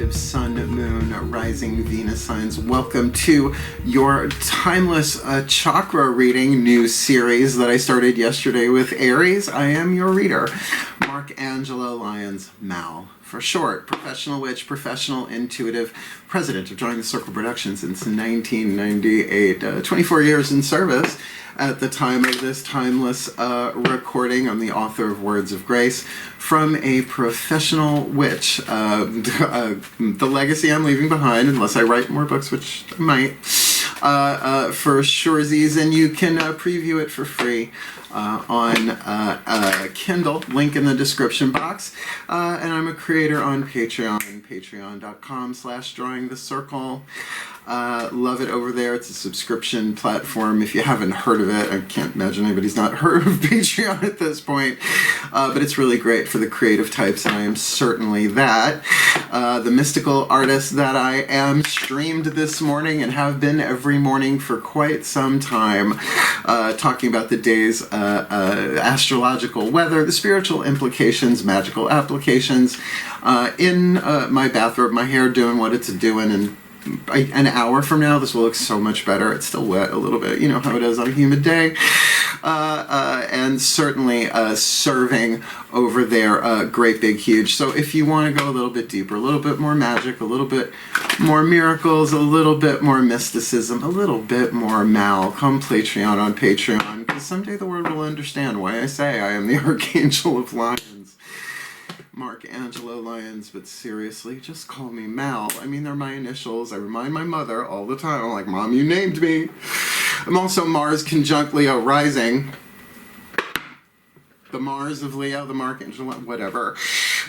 collective Sun, Moon, Rising, Venus signs. Welcome to your Timeless Chakra Reading new series that I started yesterday with Aries. I am your reader, Angelo, Lyons, Mal. For short, professional witch, professional intuitive, president of Drawing the Circle Productions since 1998. 24 years in service. At the time of this timeless recording, I'm the author of Words of Grace from a professional witch. The legacy I'm leaving behind, unless I write more books, which I might, for surezies, and you can preview it for free on Kindle, link in the description box. And I'm a creator on Patreon, patreon.com/drawingthecircle. Love it over there. It's a subscription platform. If you haven't heard of it, I can't imagine anybody's not heard of Patreon at this point. But it's really great for the creative types, and I am certainly that. The mystical artist that I am, streamed this morning and have been every morning for quite some time, talking about the day's astrological weather, the spiritual implications, magical applications, in my bathrobe, my hair doing what it's doing, and an hour from now this will look so much better. It's still wet a little bit, you know how it is on a humid day, and certainly serving over there, great big huge. So if you want to go a little bit deeper, a little bit more magic, a little bit more miracles, a little bit more mysticism, a little bit more Mal, come Patreon on Patreon, because someday the world will understand why I say I am the Archangel of Lyons. Angelo Lyons, but seriously, just call me Mal. I mean, they're my initials. I remind my mother all the time. I'm like, Mom, you named me. I'm also Mars conjunct Leo rising. The Mars of Leo, the Archangel, whatever.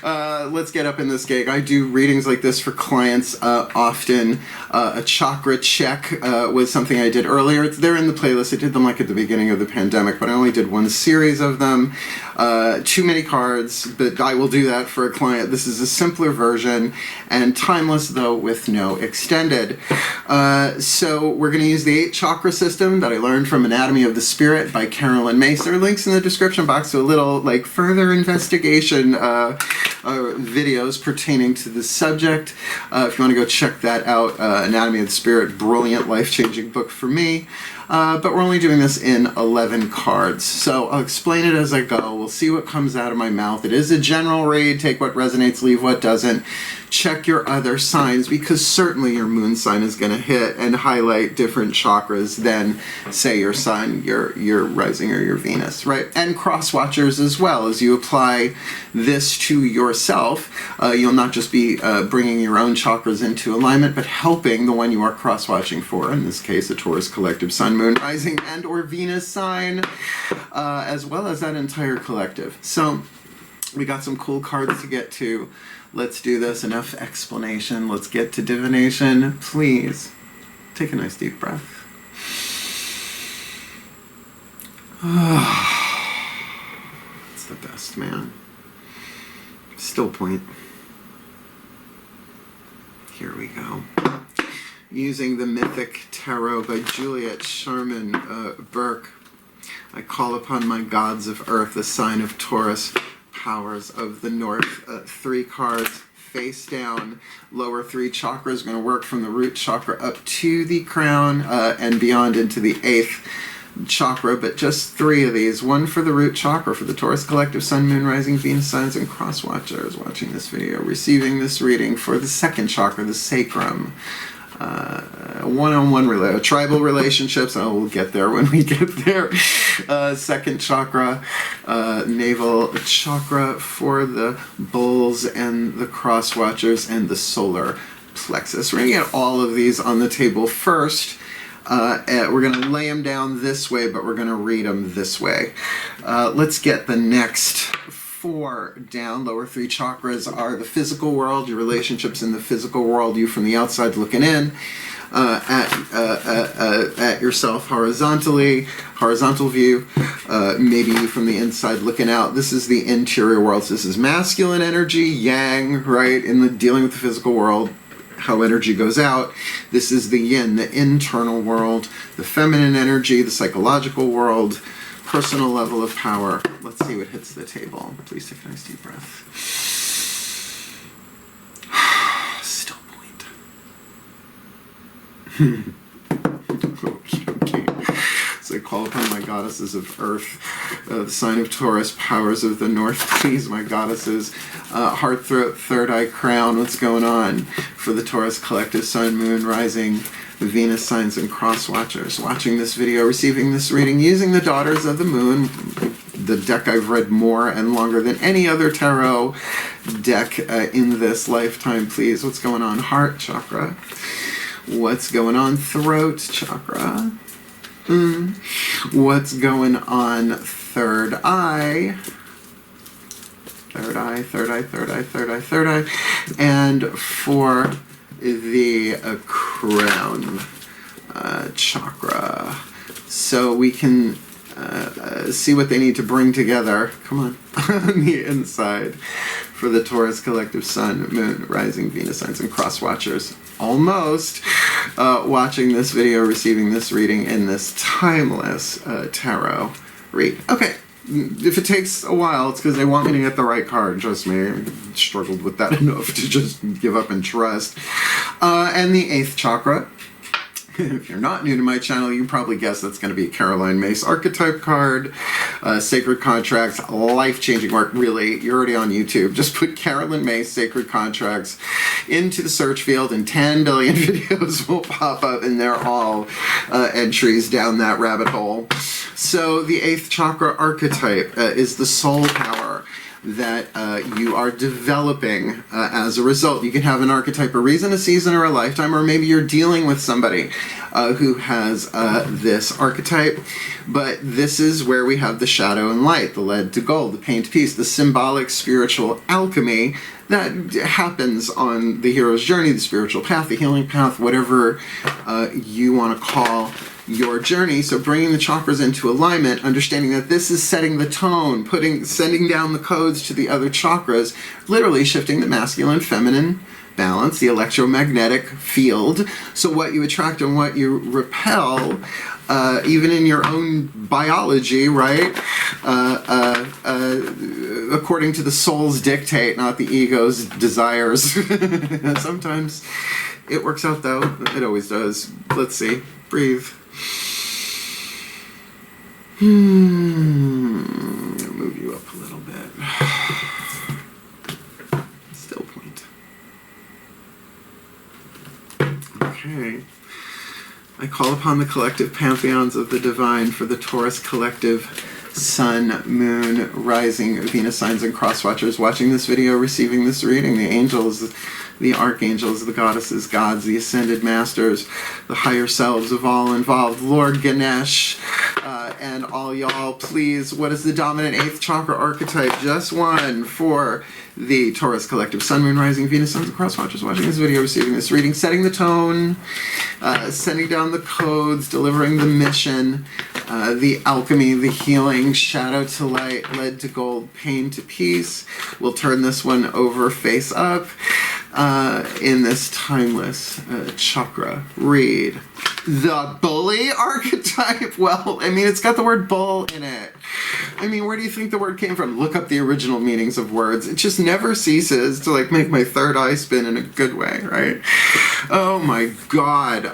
Let's get up in this gig. I do readings like this for clients often. A chakra check was something I did earlier. They're in the playlist. I did them like at the beginning of the pandemic, but I only did one series of them. Too many cards, but I will do that for a client. This is a simpler version, and timeless, though, with no extended. So we're going to use the 8 chakra system that I learned from Anatomy of the Spirit by Carolyn Myss. There are links in the description box to a little like further investigation videos pertaining to the subject. If you want to go check that out, Anatomy of the Spirit, brilliant, life-changing book for me. But we're only doing this in 11 cards. So I'll explain it as I go. We'll see what comes out of my mouth. It is a general read. Take what resonates, leave what doesn't. Check your other signs, because certainly your moon sign is going to hit and highlight different chakras than, say, your sun, your rising, or your Venus, right? And cross watchers as well. As you apply this to yourself, you'll not just be bringing your own chakras into alignment, but helping the one you are cross-watching for, in this case, a Taurus collective Sun, Moon, Rising, and or Venus sign, as well as that entire collective. So we got some cool cards to get to. Let's do this. Enough explanation. Let's get to divination. Please take a nice deep breath. It's the best, man. Still point. Here we go. Using the Mythic Tarot by Juliet Sharman Burke, I call upon my gods of earth, the sign of Taurus, powers of the north. 3 cards face down. Lower 3 chakras going to work from the root chakra up to the crown and beyond into the 8th chakra, but just 3 of these. 1 for the root chakra for the Taurus collective Sun, Moon, Rising, Venus signs, and cross watchers watching this video, receiving this reading for the 2nd chakra, the sacrum. One-on-one tribal relationships. Oh, we'll get there when we get there. 2nd chakra, navel chakra for the bulls and the cross watchers, and the solar plexus. We're going to get all of these on the table first. We're going to lay them down this way, but we're going to read them this way. Let's get the next 4 down. Lower 3 chakras are the physical world, your relationships in the physical world, you from the outside looking in at yourself horizontally, horizontal view, maybe you from the inside looking out. This is the interior world. So this is masculine energy, yang, right, in the dealing with the physical world, how energy goes out. This is the yin, the internal world, the feminine energy, the psychological world, personal level of power. Let's see what hits the table. Please take a nice deep breath. Still Okay. So I call upon my goddesses of earth, the sign of Taurus, powers of the north, please, my goddesses. Heart, throat, third eye, crown, what's going on for the Taurus collective sun, moon, rising, Venus signs, and cross watchers watching this video, receiving this reading, using the daughters of the moon, the deck I've read more and longer than any other tarot deck in this lifetime, please. What's going on? Heart chakra. What's going on? Throat chakra. What's going on? Third eye. Third eye, third eye, third eye, third eye, third eye. And for the crown chakra. So we can see what they need to bring together. Come on. On the inside for the Taurus collective sun, moon, rising, Venus signs, and cross watchers. Almost watching this video, receiving this reading in this timeless tarot read. Okay. If it takes a while, it's because they want me to get the right card. Trust me, I struggled with that enough to just give up and trust. And the 8th chakra. If you're not new to my channel, you can probably guess that's going to be a Caroline Myss archetype card. Sacred Contracts, life-changing work. Really, you're already on YouTube. Just put Caroline Myss Sacred Contracts into the search field and 10 billion videos will pop up, and they're all entries down that rabbit hole. So the 8th chakra archetype is the soul power that you are developing as a result. You can have an archetype, a reason, a season, or a lifetime, or maybe you're dealing with somebody who has this archetype. But this is where we have the shadow and light, the lead to gold, the pain to peace, the symbolic spiritual alchemy that happens on the hero's journey, the spiritual path, the healing path, whatever you want to call your journey. So bringing the chakras into alignment, understanding that this is setting the tone, sending down the codes to the other chakras, literally shifting the masculine, feminine balance, the electromagnetic field. So what you attract and what you repel, even in your own biology, right? According to the soul's dictate, not the ego's desires. Sometimes it works out though. It always does. Let's see. Breathe. Move you up a little bit. Still point. Okay. I call upon the collective pantheons of the divine for the Taurus collective sun, moon, rising, Venus signs, and cross watchers watching this video, receiving this reading, the angels, the archangels, the goddesses, gods, the ascended masters, the higher selves of all involved, Lord Ganesh, and all y'all, please, what is the dominant 8th chakra archetype? Just one for the Taurus collective sun, moon, rising, Venus, signs, and cross watchers watching this video, receiving this reading, setting the tone, sending down the codes, delivering the mission, the alchemy, the healing, shadow to light, lead to gold, pain to peace. We'll turn this one over face up in this timeless chakra read. The bully archetype? Well, I mean, it's got the word bull in it. I mean, where do you think the word came from? Look up the original meanings of words. It just never ceases to, like, make my third eye spin in a good way, right? Oh my God.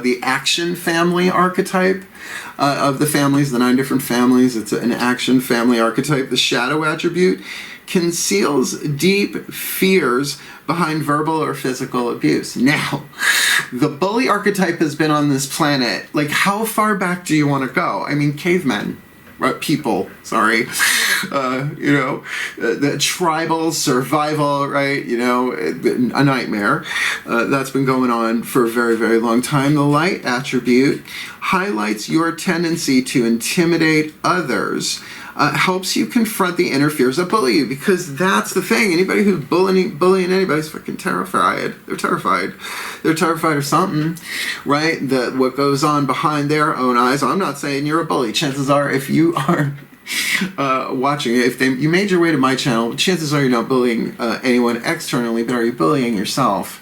The action family archetype of the families, the 9 different families. It's an action family archetype. The shadow attribute conceals deep fears behind verbal or physical abuse. Now, the bully archetype has been on this planet. Like, how far back do you want to go? I mean, cavemen. People, sorry, the tribal survival, right, a nightmare. That's been going on for a very, very long time. The light attribute highlights your tendency to intimidate others, helps you confront the inner fears that bully you, because that's the thing. Anybody who's bullying anybody's fucking terrified. They're terrified. They're terrified of something, right? What goes on behind their own eyes. I'm not saying you're a bully. Chances are, if you are watching it, you made your way to my channel, chances are you're not bullying anyone externally, but are you bullying yourself?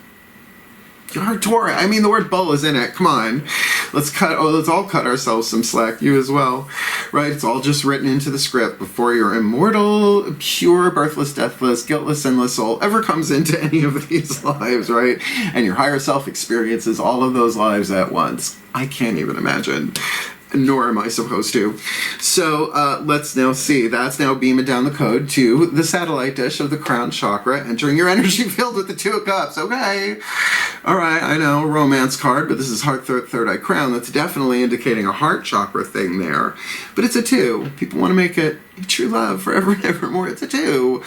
You're Taurus. I mean, the word bull is in it. Come on. Let's all cut ourselves some slack. You as well, right? It's all just written into the script before your immortal, pure, birthless, deathless, guiltless, sinless soul ever comes into any of these lives, right? And your higher self experiences all of those lives at once. I can't even imagine. Nor am I supposed to. So let's now see. That's now beaming down the code to the satellite dish of the crown chakra, entering your energy field with the Two of Cups. Okay. All right, I know, romance card, but this is heart, third eye crown. That's definitely indicating a heart chakra thing there. But it's a 2. People want to make it true love forever and evermore. It's a 2.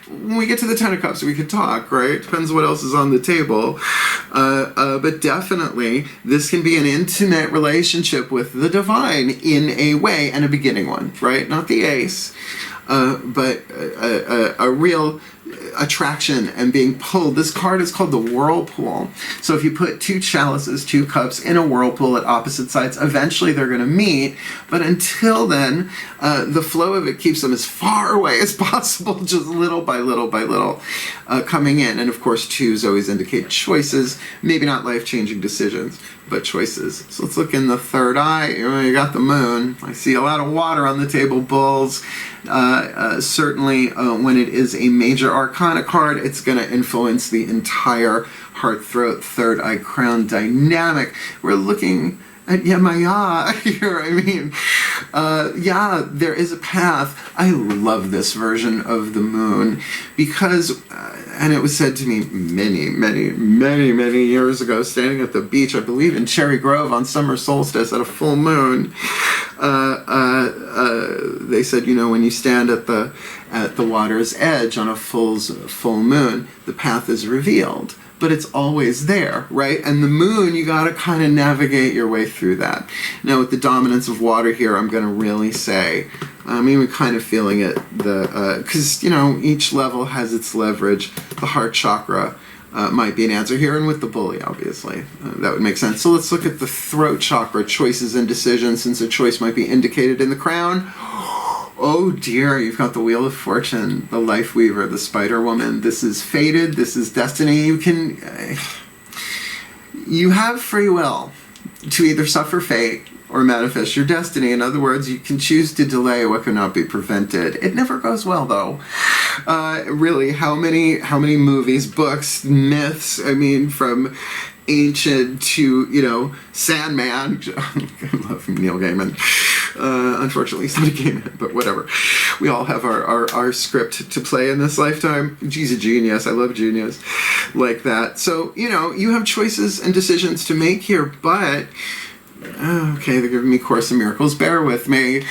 When we get to the 10 of Cups, we can talk, right? Depends what else is on the table. But definitely, this can be an intimate relationship with the divine in a way, and a beginning one, right? Not the ace, but a real attraction and being pulled. This card is called the whirlpool. So if you put 2 chalices, 2 cups in a whirlpool at opposite sides, eventually they're going to meet. But until then, the flow of it keeps them as far away as possible, just little by little by little coming in. And of course, 2s always indicate choices, maybe not life-changing decisions, but choices. So let's look in the third eye. You got the moon. I see a lot of water on the table, bulls. Certainly when it is a major arcana card, it's going to influence the entire heart, throat, third eye, crown dynamic. We're looking at Yamaya here. I mean, yeah, there is a path. I love this version of the moon because, and it was said to me many years ago, standing at the beach, I believe in Cherry Grove on summer solstice at a full moon. They said, you know, when you stand at the water's edge on a full moon, the path is revealed. But it's always there, right? And the moon, you got to kind of navigate your way through that. Now, with the dominance of water here, I'm going to really say, I'm even kind of feeling it, because, you know, each level has its leverage. The heart chakra might be an answer here, and with the bully, obviously. That would make sense. So let's look at the throat chakra, choices and decisions, since a choice might be indicated in the crown. Oh dear, you've got the Wheel of Fortune, the Life Weaver, the Spider Woman. This is fated, this is destiny. You have free will to either suffer fate or manifest your destiny. In other words, you can choose to delay what cannot be prevented. It never goes well, though. Really, how many movies, books, myths, I mean, from ancient to, you know, Sandman. I love Neil Gaiman. Unfortunately, he's not a gay man, but whatever. We all have our script to play in this lifetime. He's a genius. I love genius like that. So, you know, you have choices and decisions to make here, but okay, they're giving me Course in Miracles. Bear with me.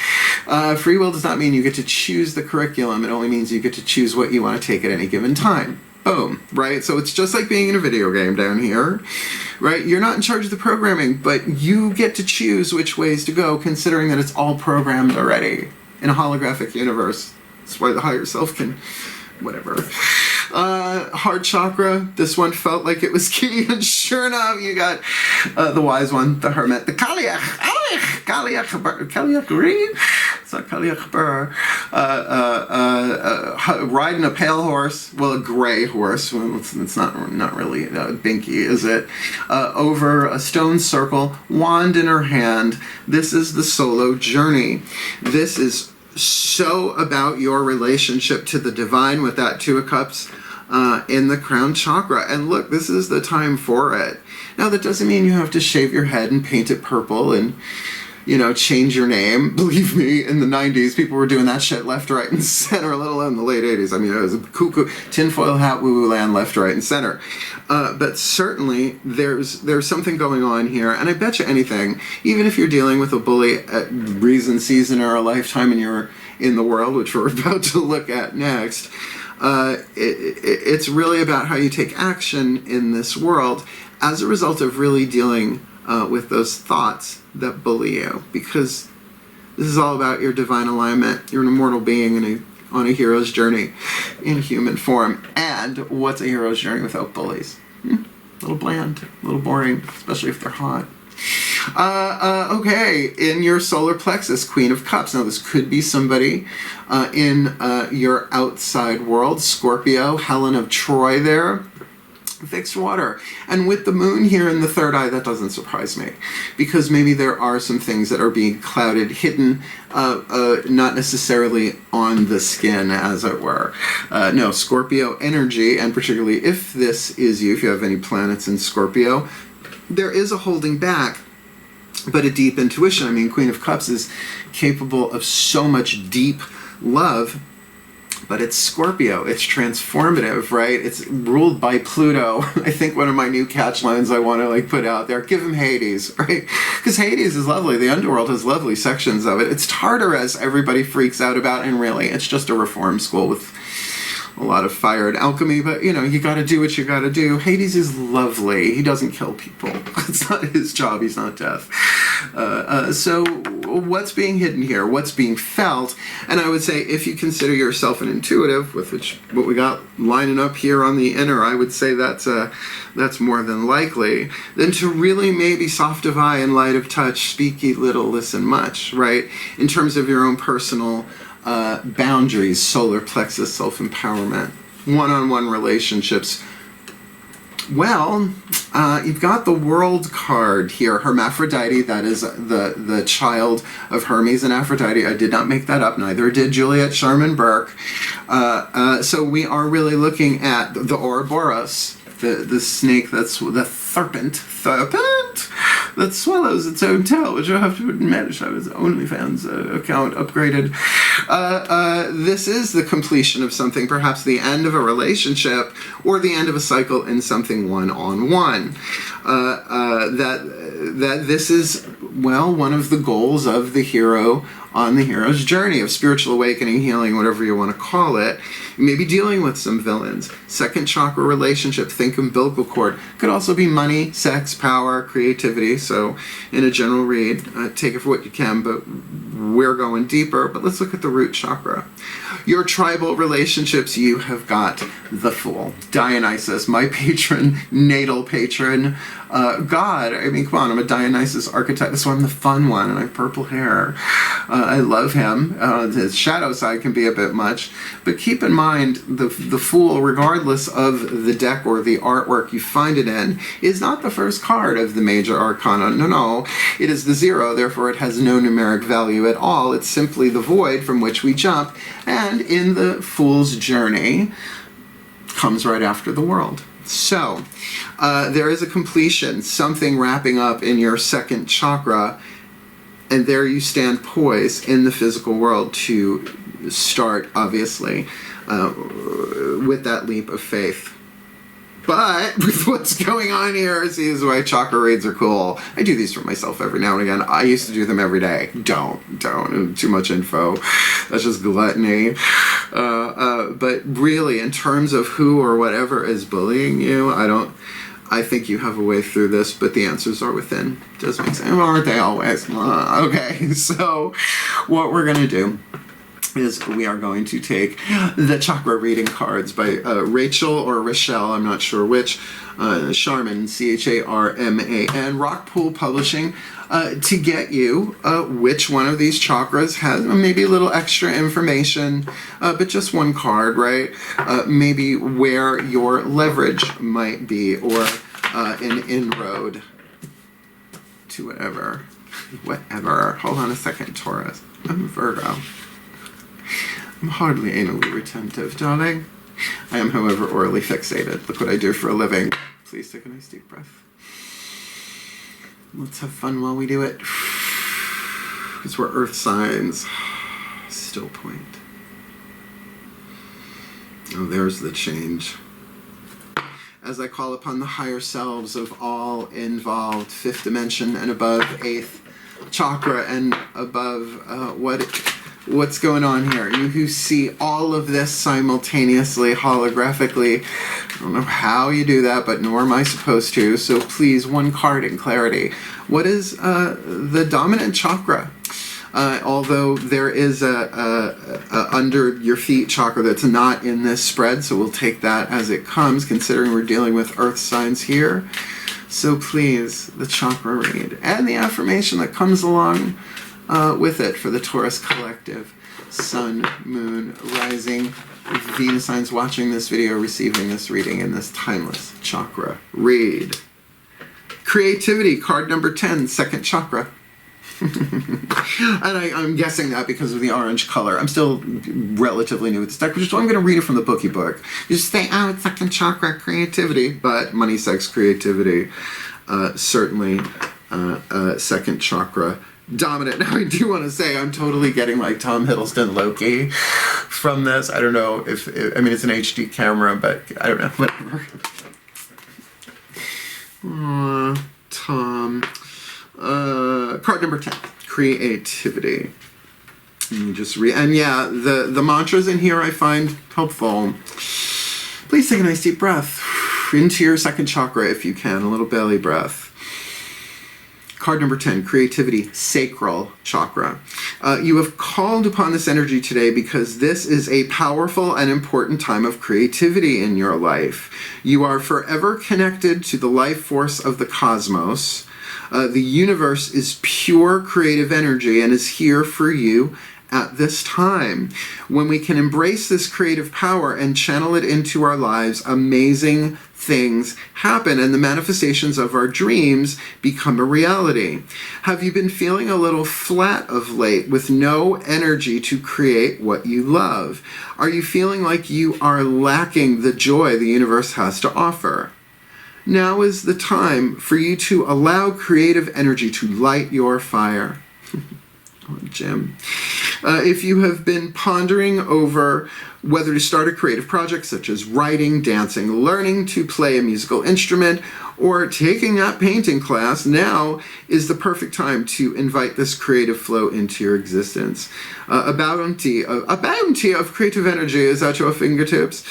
Free will does not mean you get to choose the curriculum. It only means you get to choose what you want to take at any given time. Boom, right? So it's just like being in a video game down here, right? You're not in charge of the programming, but you get to choose which ways to go, considering that it's all programmed already in a holographic universe. That's why the higher self can, whatever. Heart chakra, this one felt like it was key, and sure enough, you got the wise one, the hermit, the Kaliach Read? It's not Kaliach Burr. Riding a pale horse, well, a gray horse, well, it's not really binky, is it? Over a stone circle, wand in her hand. This is the solo journey. This is so about your relationship to the divine with that Two of Cups in the crown chakra. And look, this is the time for it. Now, that doesn't mean you have to shave your head and paint it purple and, you know, change your name. Believe me, in the 90s, people were doing that shit left, right, and center, let alone the late 80s. I mean, it was a cuckoo, tinfoil hat, woo-woo land, left, right, and center. But certainly, there's something going on here, and I bet you anything, even if you're dealing with a bully at reason, season, or a lifetime, and you're in the world, which we're about to look at next, it's really about how you take action in this world as a result of really dealing with those thoughts that bully you, because this is all about your divine alignment. You're an immortal being on a hero's journey in human form. And what's a hero's journey without bullies? A little bland, a little boring, especially if they're hot. Okay, in your solar plexus, Queen of Cups. Now, this could be somebody in your outside world. Scorpio, Helen of Troy there. fixed water. And with the moon here in the third eye, that doesn't surprise me, because maybe there are some things that are being clouded, hidden, not necessarily on the skin, as it were. No, Scorpio energy, and particularly if this is you, if you have any planets in Scorpio, there is a holding back, but a deep intuition. I mean, Queen of Cups is capable of so much deep love, but it's Scorpio. It's transformative, right? It's ruled by Pluto. I think one of my new catch lines I want to like put out there, give him Hades, right? Because Hades is lovely. The underworld has lovely sections of it. It's Tartarus everybody freaks out about, and really, it's just a reform school with a lot of fire and alchemy, but you know, you got to do what you got to do. Hades is lovely. He doesn't kill people. It's not his job. He's not death. So what's being hidden here? What's being felt? And I would say, if you consider yourself an intuitive, with which what we got lining up here on the inner, I would say that's more than likely. Then to really maybe soft of eye and light of touch, speak ye little, listen much, right? In terms of your own personal boundaries, solar plexus, self-empowerment, one-on-one relationships. Well, you've got the World card here, Hermaphrodite. That is the child of Hermes and Aphrodite. I did not make that up. Neither did Juliet Sharman Burke. So we are really looking at the Ouroboros, the snake, that's the serpent that swallows its own tail, which I have to admit, I was OnlyFans account upgraded. This is the completion of something, perhaps the end of a relationship or the end of a cycle in something one-on-one. That this is, well, one of the goals of the hero on the hero's journey of spiritual awakening, healing, whatever you want to call it. You may be dealing with some villains. Second chakra relationship, think umbilical cord. Could also be money, sex, power, creativity. So in a general read, take it for what you can, but we're going deeper. But let's look at the root chakra. Your tribal relationships, you have got the Fool. Dionysus, my patron, natal patron, God. I mean, come on, I'm a Dionysus archetype. That's why I'm the fun one, and I have purple hair. I love him. His shadow side can be a bit much, but keep in mind the Fool, regardless of the deck or the artwork you find it in, is not the first card of the major arcana. No, it is the 0, therefore it has no numeric value at all. It's simply the void from which we jump, and in the Fool's journey comes right after the World. So there is a completion, something wrapping up in your second chakra, and there you stand poised in the physical world to start, obviously, with that leap of faith. But with what's going on here, see, this is why chakra reads are cool. I do these for myself every now and again. I used to do them every day. Don't. Too much info. That's just gluttony. But really, in terms of who or whatever is bullying you, I think you have a way through this, but the answers are within. Does make sense? Aren't they always? Okay, so what we're going to do is we are going to take the chakra reading cards by Rachel or Rochelle, I'm not sure which, Sharman, Charman, Rockpool Publishing, to get you which one of these chakras has maybe a little extra information, but just one card, right? Maybe where your leverage might be, or an inroad to whatever. Hold on a second, Taurus. I'm a Virgo. I'm hardly anally retentive, darling. I am, however, orally fixated. Look what I do for a living. Please take a nice deep breath. Let's have fun while we do it. Because we're earth signs. Still point. Oh, there's the change. As I call upon the higher selves of all involved, 5th dimension and above, 8th chakra and above, what's going on here? You who see all of this simultaneously, holographically, I don't know how you do that, but nor am I supposed to, so please, one card in clarity. What is the dominant chakra? Although there is a under your feet chakra that's not in this spread, so we'll take that as it comes, considering we're dealing with earth signs here. So please, the chakra read, and the affirmation that comes along with it for the Taurus collective. Sun, Moon, Rising, Venus signs watching this video, receiving this reading in this Timeless Chakra Read. Creativity, card number 10, second chakra. And I'm guessing that because of the orange color. I'm still relatively new with this deck, which is why I'm going to read it from the bookie book. You just say, oh, it's second chakra, creativity, but money, sex, creativity, certainly second chakra dominant. Now, I do want to say I'm totally getting like Tom Hiddleston Loki from this. I don't know if, I mean, it's an HD camera, but I don't know, whatever. Tom. Card number 10, creativity. Let me just read, and yeah, the mantras in here I find helpful. Please take a nice deep breath into your second chakra if you can, a little belly breath. Card number 10, creativity, sacral chakra. You have called upon this energy today because this is a powerful and important time of creativity in your life. You are forever connected to the life force of the cosmos. The universe is pure creative energy and is here for you at this time. When we can embrace this creative power and channel it into our lives, amazing things happen and the manifestations of our dreams become a reality. Have you been feeling a little flat of late with no energy to create what you love? Are you feeling like you are lacking the joy the universe has to offer? Now is the time for you to allow creative energy to light your fire. Oh, Jim. If you have been pondering over whether to start a creative project such as writing, dancing, learning to play a musical instrument, or taking that painting class, now is the perfect time to invite this creative flow into your existence. A bounty of creative energy is at your fingertips.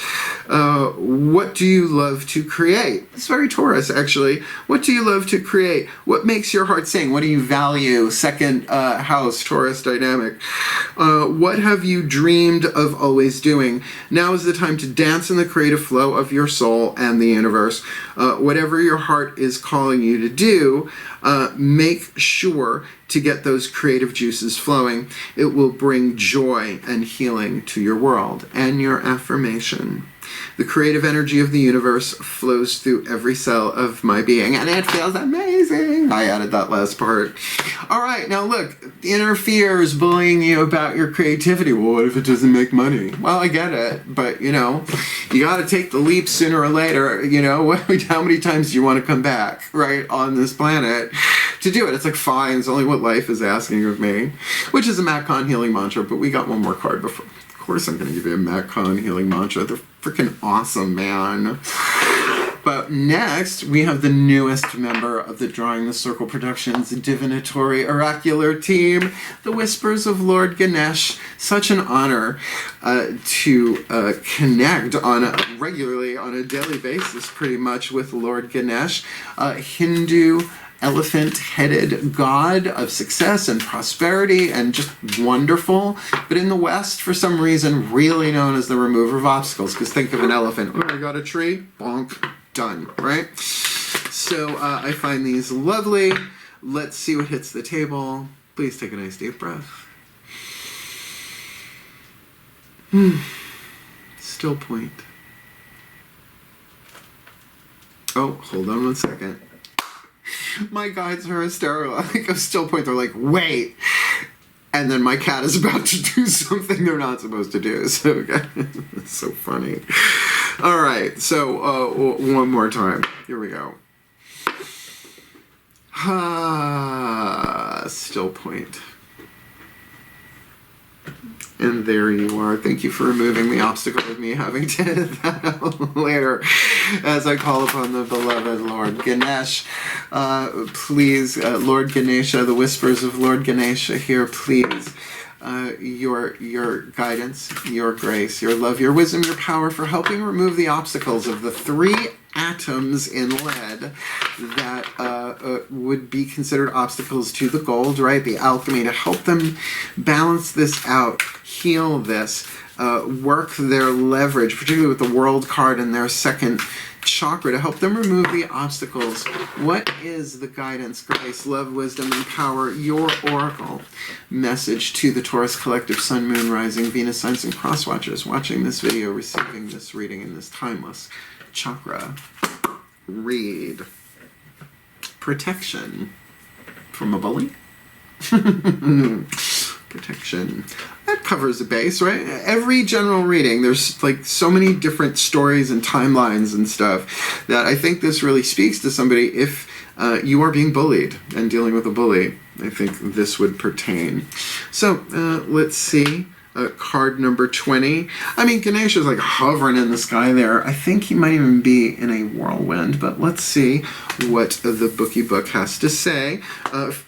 What do you love to create? It's very Taurus, actually. What do you love to create? What makes your heart sing? What do you value? Second house, Taurus dynamic. What have you dreamed of always doing? Now is the time to dance in the creative flow of your soul and the universe. Whatever your heart is calling you to do, make sure to get those creative juices flowing. It will bring joy and healing to your world. And your affirmation: the creative energy of the universe flows through every cell of my being, and it feels amazing. I added that last part. All right, now look, inner fear is bullying you about your creativity. Well, what if it doesn't make money? Well, I get it, but you know, you got to take the leap sooner or later. You know, how many times do you want to come back, right, on this planet to do it? It's like, fine, it's only what life is asking of me, which is a Matt Kahn healing mantra, but we got one more card before. Of course I'm going to give you a Matt Kahn healing mantra. They're freaking awesome, man. But next, we have the newest member of the Drawing the Circle Productions divinatory oracular team, the Whispers of Lord Ganesh. Such an honor to connect regularly on a daily basis, pretty much, with Lord Ganesh, Hindu elephant-headed god of success and prosperity and just wonderful. But in the West, for some reason, really known as the remover of obstacles. Because think of an elephant. Oh, I got a tree. Bonk. Done. Right? So I find these lovely. Let's see what hits the table. Please take a nice deep breath. Still point. Oh, hold on one second. My guides are hysterical. I think I'm still point. They're like, wait. And then my cat is about to do something they're not supposed to do. So, it's so funny. All right. So, one more time. Here we go. Still point. And there you are. Thank you for removing the obstacle of me having to edit that out later as I call upon the beloved Lord Ganesh. Please, Lord Ganesha, the Whispers of Lord Ganesha here, please. Your guidance, your grace, your love, your wisdom, your power for helping remove the obstacles of the 3 atoms in lead that would be considered obstacles to the gold, right? The alchemy, to help them balance this out, heal this, work their leverage, particularly with the World card in their second chakra to help them remove the obstacles. What is the guidance, grace, love, wisdom, and power, your oracle message to the Taurus collective, Sun, Moon, Rising, Venus signs, and cross watchers watching this video, receiving this reading in this timeless chakra read? Protection from a bully? Protection. That covers the base, right? Every general reading, there's like so many different stories and timelines and stuff that I think this really speaks to somebody. If you are being bullied and dealing with a bully, I think this would pertain. So let's see. Card number 20. I mean, Ganesha's like hovering in the sky there. I think he might even be in a whirlwind, but let's see what the bookie book has to say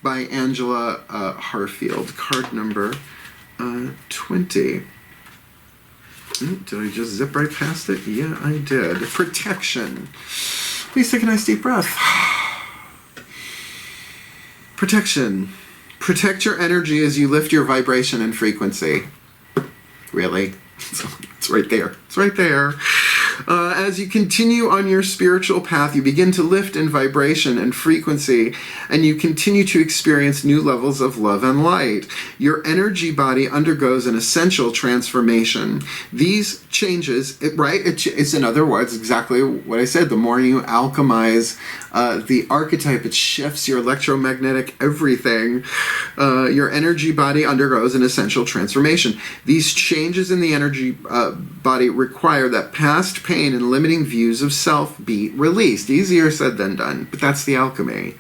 by Angela Harfield. Card number 20. Did I just zip right past it? Yeah, I did. Protection. Please take a nice deep breath. Protection. Protect your energy as you lift your vibration and frequency. Really? It's right there. It's right there. As you continue on your spiritual path, you begin to lift in vibration and frequency, and you continue to experience new levels of love and light. Your energy body undergoes an essential transformation. These changes, it's in other words exactly what I said. The more you alchemize the archetype, it shifts your electromagnetic everything. Your energy body undergoes an essential transformation. These changes in the energy body require that past pain and limiting views of self be released. Easier said than done, but that's the alchemy.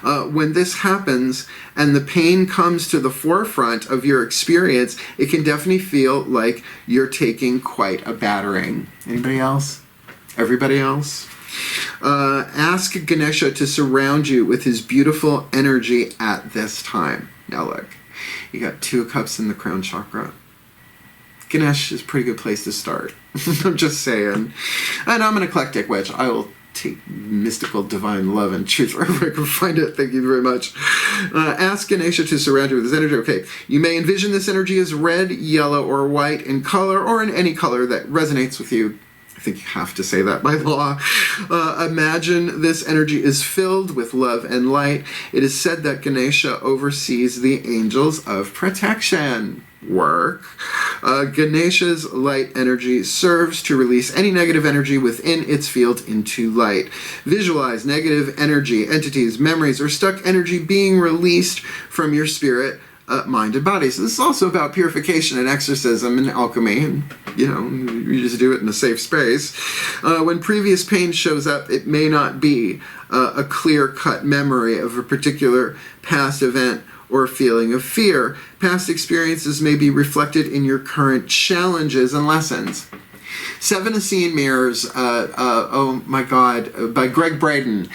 When this happens and the pain comes to the forefront of your experience, it can definitely feel like you're taking quite a battering. Anybody else? Everybody else? Ask Ganesha to surround you with his beautiful energy at this time. Now look, you got 2 cups in the crown chakra. Ganesh is a pretty good place to start. I'm just saying. And I'm an eclectic witch. I will take mystical, divine love and truth wherever I can find it. Thank you very much. Ask Ganesha to surround you with his energy. Okay, you may envision this energy as red, yellow, or white in color, or in any color that resonates with you. I think you have to say that by law. Imagine this energy is filled with love and light. It is said that Ganesha oversees the angels of protection. Work. Ganesha's light energy serves to release any negative energy within its field into light. Visualize negative energy, entities, memories, or stuck energy being released from your spirit, mind, and body. So this is also about purification and exorcism and alchemy, and you just do it in a safe space. When previous pain shows up, it may not be a clear-cut memory of a particular past event or feeling of fear. Past experiences may be reflected in your current challenges and lessons. 7 Ascend Mirrors, oh my God, by Greg Braden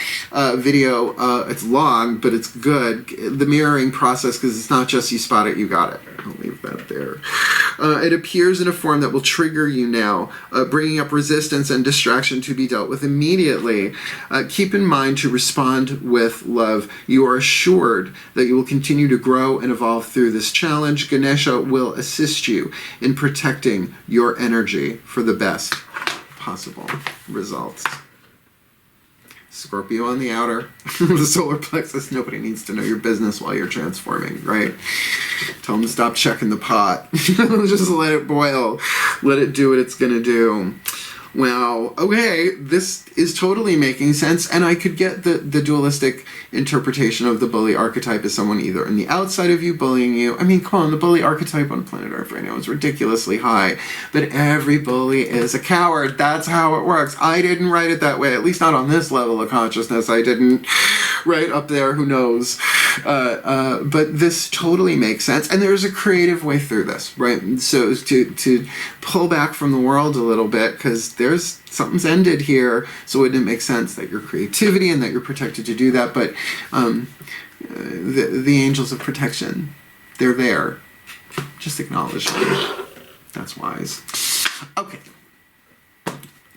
video. It's long, but it's good. The mirroring process, because it's not just you spot it, you got it. I'll leave that there. It appears in a form that will trigger you now, bringing up resistance and distraction to be dealt with immediately. Keep in mind to respond with love. You are assured that you will continue to grow and evolve through this challenge. Ganesha will assist you in protecting your energy for the best possible results. Scorpio on the outer, the solar plexus. Nobody needs to know your business while you're transforming, right? Tell them to stop checking the pot. Just let it boil. Let it do what it's going to do. Wow. Okay, this is totally making sense, and I could get the dualistic interpretation of the bully archetype as someone either on the outside of you bullying you. I mean, come on, the bully archetype on planet Earth right now is ridiculously high, but every bully is a coward. That's how it works. I didn't write it that way, at least not on this level of consciousness. I didn't. Right up there, who knows? But this totally makes sense, and there's a creative way through this, right? So to pull back from the world a little bit, because there's something's ended here, so wouldn't it make sense that your creativity and that you're protected to do that? But the angels of protection, they're there. Just acknowledge them. That's wise. Okay.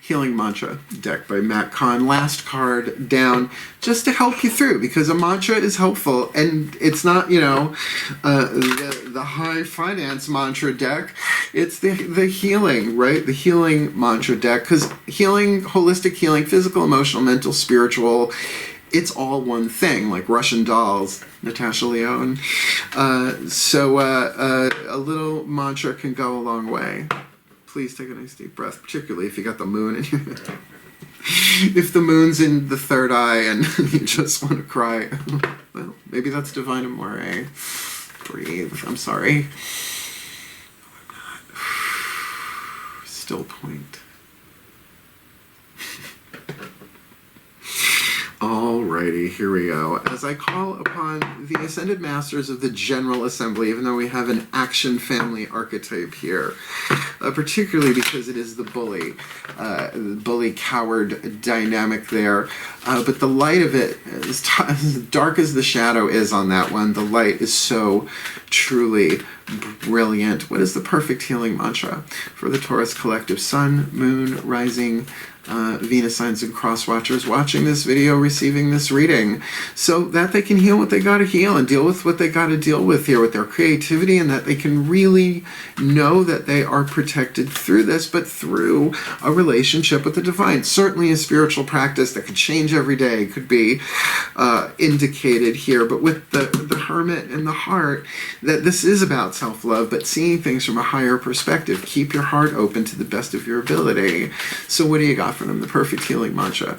Healing Mantra deck by Matt Kahn. Last card down just to help you through, because a mantra is helpful, and it's not, you know, the high finance mantra deck. It's the healing, right? The healing mantra deck, because healing, holistic healing, physical, emotional, mental, spiritual, it's all one thing, like Russian dolls, Natasha Lyons. So a little mantra can go a long way. Please take a nice deep breath, particularly if you got the moon in your if the moon's in the third eye and you just want to cry. Well, maybe that's divine amore. Breathe. I'm sorry. Still point. Alrighty, here we go. As I call upon the Ascended Masters of the General Assembly, even though we have an action family archetype here, particularly because it is the bully coward dynamic there. But the light of it, as dark as the shadow is on that one, the light is so truly brilliant. What is the perfect healing mantra for the Taurus collective? Sun, Moon, Rising, Venus signs and cross watchers watching this video, receiving this reading, so that they can heal what they got to heal and deal with what they got to deal with here with their creativity, and that they can really know that they are protected through this, but through a relationship with the divine. Certainly a spiritual practice that could change every day could be indicated here, but with the hermit and the heart, that this is about self-love, but seeing things from a higher perspective. Keep your heart open to the best of your ability. So what do you got for them? The perfect healing mantra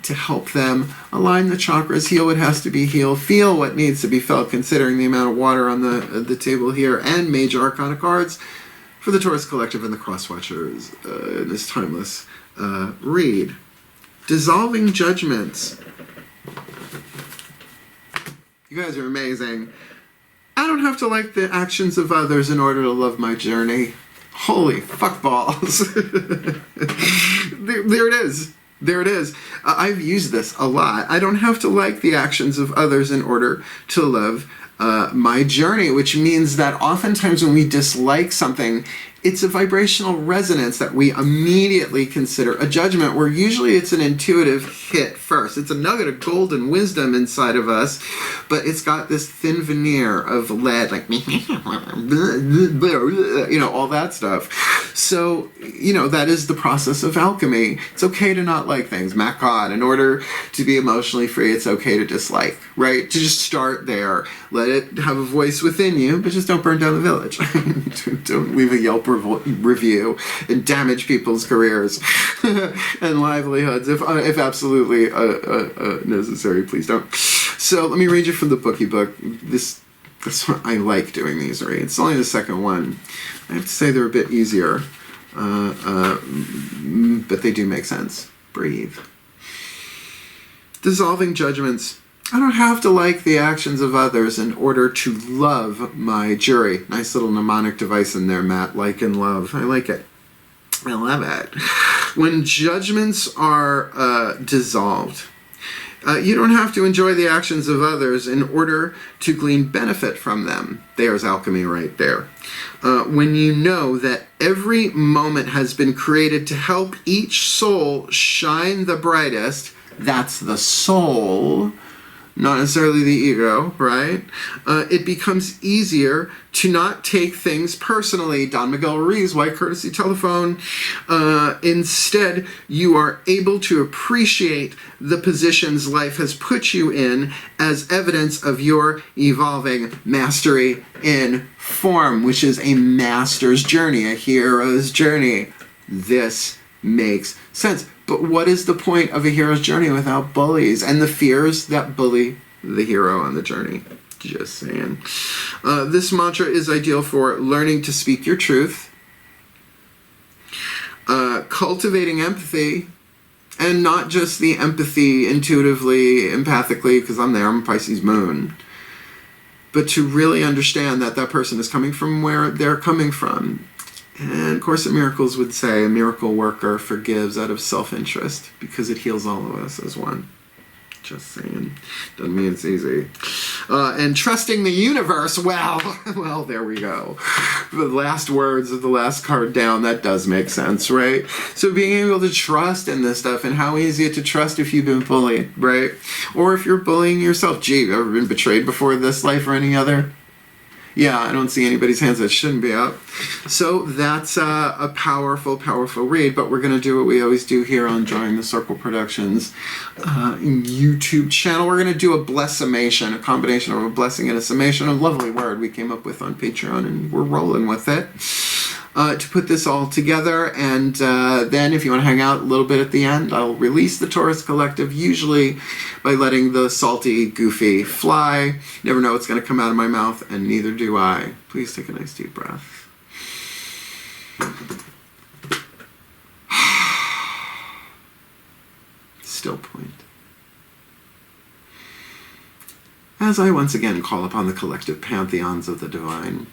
to help them align the chakras, heal what has to be healed, feel what needs to be felt, considering the amount of water on the table here, and major arcana cards for the Taurus collective and the cross watchers in this timeless read. Dissolving judgments. You guys are amazing. I don't have to like the actions of others in order to love my journey. Holy fuck balls. There it is. There it is. I've used this a lot. I don't have to like the actions of others in order to love my journey, which means that oftentimes when we dislike something, it's a vibrational resonance that we immediately consider a judgment, where usually it's an intuitive hit first. It's a nugget of golden wisdom inside of us, but it's got this thin veneer of lead, like, you know, all that stuff. So, you know, that is the process of alchemy. It's okay to not like things. Matt God, in order to be emotionally free, it's okay to dislike, right? To just start there. Let it have a voice within you, but just don't burn down the village. Don't leave a Yelp review and damage people's careers and livelihoods if absolutely necessary. Please don't. So let me read you from the bookie book. That's what I like doing these reads. It's only the second one. I have to say they're a bit easier, but they do make sense. Breathe. Dissolving judgments. I don't have to like the actions of others in order to love my jury. Nice little mnemonic device in there, Matt. Like and love. I like it. I love it. When judgments are dissolved, you don't have to enjoy the actions of others in order to glean benefit from them. There's alchemy right there. When you know that every moment has been created to help each soul shine the brightest, that's the soul, not necessarily the ego, right? It becomes easier to not take things personally. Don Miguel Ruiz, White Courtesy Telephone. Instead, you are able to appreciate the positions life has put you in as evidence of your evolving mastery in form, which is a master's journey, a hero's journey. This makes sense. But what is the point of a hero's journey without bullies and the fears that bully the hero on the journey? Just saying. This mantra is ideal for learning to speak your truth, cultivating empathy, and not just the empathy intuitively, empathically, because I'm there, I'm a Pisces moon, but to really understand that that person is coming from where they're coming from. And Course in Miracles would say a miracle worker forgives out of self-interest because it heals all of us as one. Just saying. Doesn't mean it's easy. And trusting the universe, well, there we go. The last words of the last card down, that does make sense, right? So being able to trust in this stuff, and how easy it to trust if you've been bullied, right? Or if you're bullying yourself. Gee, ever been betrayed before this life or any other? Yeah, I don't see anybody's hands that shouldn't be up. So that's a powerful, powerful read, but we're going to do what we always do here on Drawing the Circle Productions YouTube channel. We're going to do a blessimation, a combination of a blessing and a summation, a lovely word we came up with on Patreon, and we're rolling with it. To put this all together, and then if you want to hang out a little bit at the end, I'll release the Taurus Collective, usually by letting the salty, goofy fly. You never know what's going to come out of my mouth, and neither do I. Please take a nice deep breath. Still point. As I once again call upon the collective pantheons of the divine,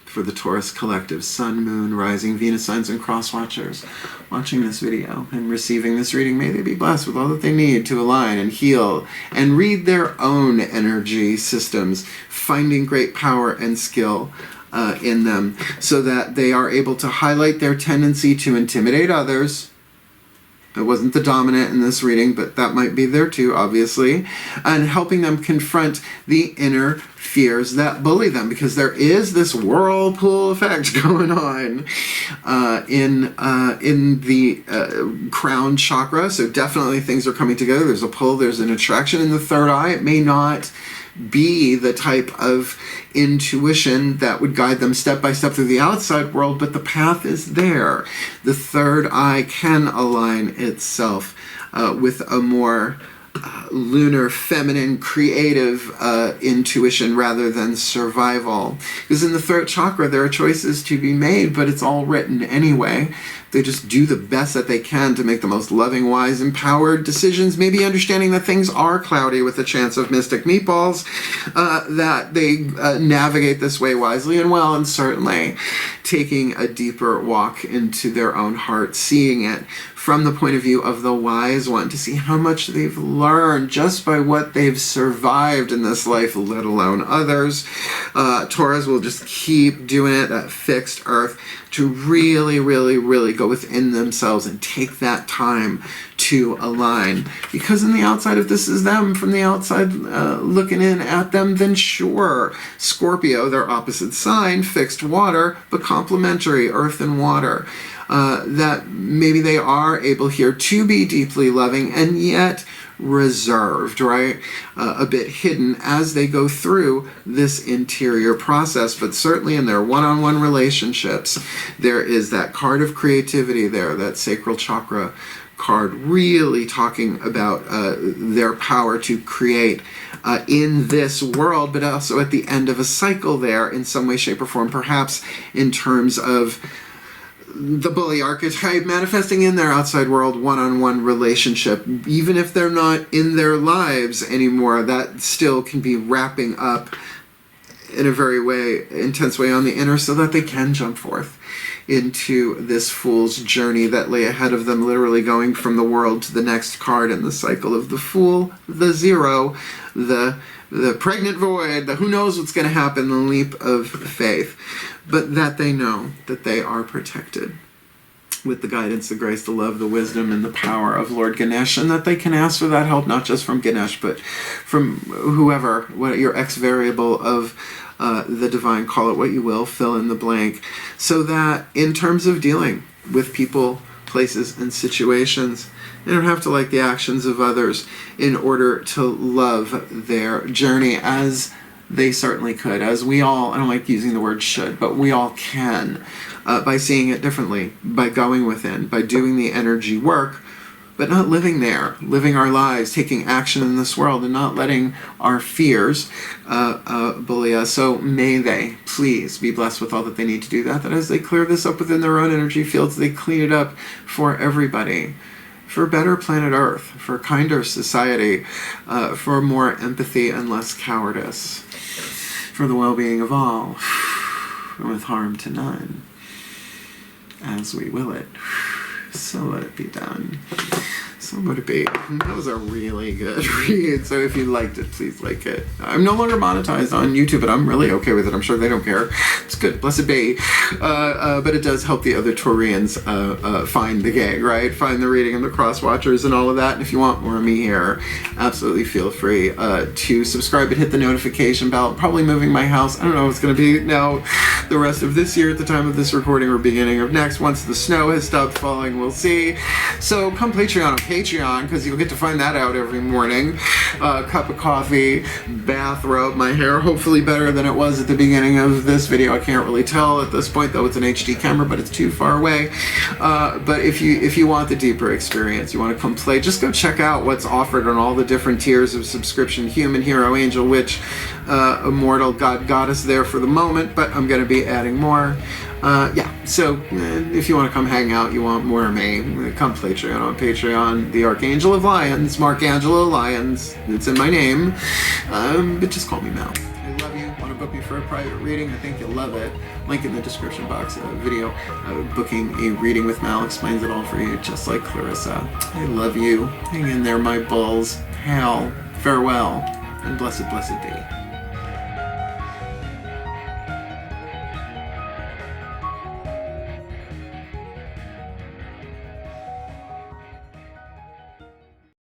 for the Taurus Collective, Sun, Moon, Rising, Venus signs, and cross watchers watching this video and receiving this reading, may they be blessed with all that they need to align and heal and read their own energy systems, finding great power and skill in them, so that they are able to highlight their tendency to intimidate others. It wasn't the dominant in this reading, but that might be there too, obviously. And helping them confront the inner fears that bully them, because there is this whirlpool effect going on in the crown chakra. So definitely things are coming together. There's a pull, there's an attraction in the third eye. It may not be the type of intuition that would guide them step by step through the outside world, but the path is there. The third eye can align itself with a more lunar, feminine, creative intuition rather than survival. Because in the third chakra, there are choices to be made, but it's all written anyway. They just do the best that they can to make the most loving, wise, empowered decisions, maybe understanding that things are cloudy with a chance of mystic meatballs, that they navigate this way wisely and well, and certainly taking a deeper walk into their own heart, seeing it from the point of view of the wise one, to see how much they've learned just by what they've survived in this life, let alone others. Taurus will just keep doing it at fixed earth to really, really, really go within themselves and take that time to align. Because in the outside, if this is them from the outside looking in at them, then sure. Scorpio, their opposite sign, fixed water, but complementary, earth and water. That maybe they are able here to be deeply loving and yet reserved, right? A bit hidden as they go through this interior process. But certainly in their one-on-one relationships, there is that card of creativity there, that sacral chakra card, really talking about their power to create in this world, but also at the end of a cycle there in some way, shape, or form, perhaps in terms of the bully archetype manifesting in their outside world one-on-one relationship. Even if they're not in their lives anymore, that still can be wrapping up in a very intense way on the inner, so that they can jump forth into this fool's journey that lay ahead of them, literally going from the world to the next card in the cycle of the fool, the zero, the pregnant void, the who knows what's going to happen, the leap of faith. But that they know that they are protected with the guidance, the grace, the love, the wisdom, and the power of Lord Ganesh, and that they can ask for that help, not just from Ganesh, but from whoever, what your X variable of the divine, call it what you will, fill in the blank, so that in terms of dealing with people, places, and situations, you don't have to like the actions of others in order to love their journey, as they certainly could, as we all, I don't like using the word should, but we all can, by seeing it differently, by going within, by doing the energy work, but not living there, living our lives, taking action in this world, and not letting our fears bully us. So may they please be blessed with all that they need to do that as they clear this up within their own energy fields, they clean it up for everybody, for better planet Earth, for kinder society, for more empathy and less cowardice, for the well-being of all, and with harm to none, as we will it. So let it be done. So So would it be. That was a really good read. So if you liked it, please like it. I'm no longer monetized on YouTube, but I'm really okay with it. I'm sure they don't care. It's good. Blessed be. But it does help the other Taurians find the gig, right? Find the reading and the cross watchers and all of that. And if you want more of me here, absolutely feel free to subscribe and hit the notification bell. Probably moving my house. I don't know what it's going to be now the rest of this year at the time of this recording or beginning of next. Once the snow has stopped falling, we'll see. So come Patreon on Patreon, because you'll get to find that out every morning. Cup of coffee, bathrobe, my hair hopefully better than it was at the beginning of this video. I can't really tell at this point, though it's an HD camera, but it's too far away. But if you want the deeper experience, you want to come play, just go check out what's offered on all the different tiers of subscription: human, hero, angel, witch, immortal, god, goddess there for the moment, but I'm going to be adding more. So if you want to come hang out, you want more of me, come Patreon on Patreon. The Archangel of Lyons, Mark Angelo Lyons, it's in my name, but just call me Mal. I love you. Want to book me for a private reading? I think you'll love it. Link in the description box of the video. Booking a reading with Mal explains it all for you, just like Clarissa. I love you. Hang in there, my bulls. Hail, farewell, and blessed, blessed be.